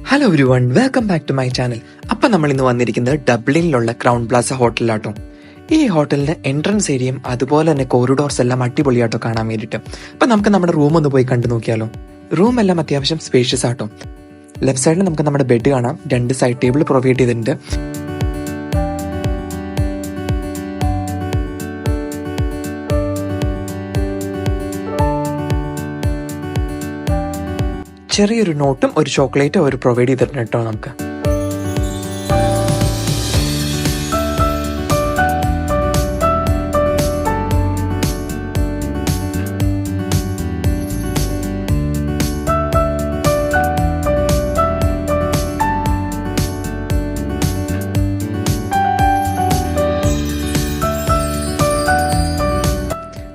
Hello everyone, welcome back to my channel. അപ്പം നമ്മൾ ഇന്ന് വന്നിരിക്കുന്നത് ഡബ്ലിനിലുള്ള ക്രൗൺ പ്ലാസ ഹോട്ടലിലാട്ടോ. ഈ ഹോട്ടലിന്റെ എൻട്രൻസ് ഏരിയയും അതുപോലെ തന്നെ കോറിഡോർസ് എല്ലാം അടിപൊളിയാട്ടോ കാണാൻ വേണ്ടിയിട്ട്. അപ്പം നമുക്ക് നമ്മുടെ റൂം ഒന്ന് പോയി കണ്ടു നോക്കിയാലോ. റൂം എല്ലാം അത്യാവശ്യം സ്പേഷ്യസ് ആട്ടോ. ലെഫ്റ്റ് സൈഡിൽ നമുക്ക് നമ്മുടെ ബെഡ് കാണാം, 2 സൈഡ് ടേബിൾ പ്രൊവൈഡ് ചെയ്തിട്ടുണ്ട്. ചെറിയൊരു നോട്ടും ഒരു ചോക്ലേറ്റും അവർ പ്രൊവൈഡ് ചെയ്തിട്ടുണ്ട് കേട്ടോ നമുക്ക്.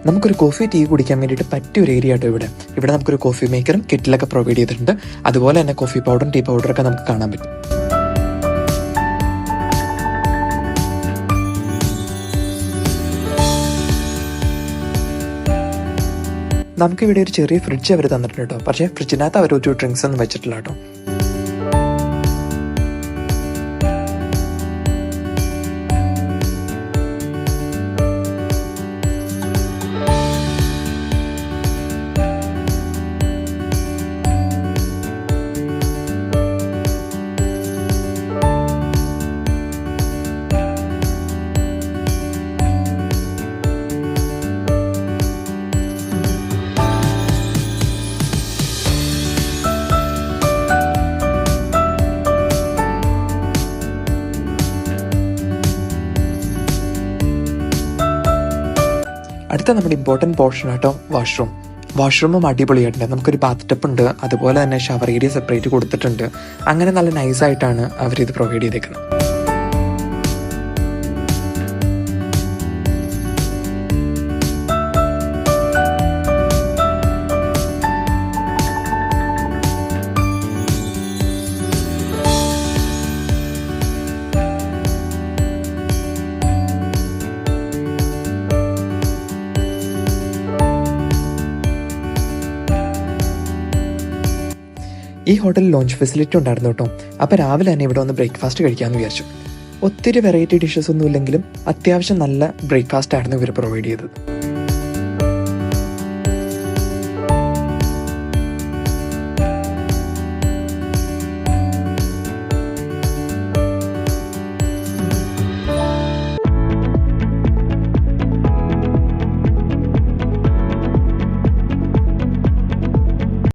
നമുക്കൊരു കോഫി ടീ കുടിക്കാൻ വേണ്ടിയിട്ട് പറ്റിയ ഒരു ഏരിയ ആട്ടോ ഇവിടെ. ഇവിടെ നമുക്കൊരു കോഫി മേക്കറും കെറ്റിലൊക്കെ പ്രൊവൈഡ് ചെയ്തിട്ടുണ്ട്. അതുപോലെ തന്നെ കോഫി പൗഡറും ടീ പൗഡറൊക്കെ നമുക്ക് കാണാൻ പറ്റും. നമുക്കിവിടെ ഒരു ചെറിയ ഫ്രിഡ്ജ് അവർ തന്നിട്ടുണ്ട് കേട്ടോ. പക്ഷേ ഫ്രിഡ്ജിനകത്ത് അവർ ഒരു ഡ്രിങ്ക്സ് ഒന്നും വെച്ചിട്ടില്ല കേട്ടോ. അടുത്ത നമ്മുടെ ഇമ്പോർട്ടൻറ്റ് പോർഷൻ ആട്ടോ വാഷ്റൂമും അടിപൊളിയായിട്ടുണ്ട്. നമുക്കൊരു ബാത്ത് ടബ് ഉണ്ട്, അതുപോലെ തന്നെ ഷവർ ഏരിയ സെപ്പറേറ്റ് കൊടുത്തിട്ടുണ്ട്. അങ്ങനെ നല്ല നൈസായിട്ടാണ് അവരിത് പ്രൊവൈഡ് ചെയ്തേക്കുന്നത്. ഈ ഹോട്ടലിൽ ലോഞ്ച് ഫെസിലിറ്റി ഉണ്ടായിരുന്നു കേട്ടോ. അപ്പോൾ രാവിലെ തന്നെ ഇവിടെ വന്ന് ബ്രേക്ക്ഫാസ്റ്റ് കഴിക്കാമെന്ന് വിചാരിച്ചു. ഒത്തിരി വെറൈറ്റി ഡിഷസ് ഒന്നും ഇല്ലെങ്കിലും അത്യാവശ്യം നല്ല ബ്രേക്ക്ഫാസ്റ്റ് ആയിരുന്നു ഇവർ പ്രൊവൈഡ് ചെയ്തത്.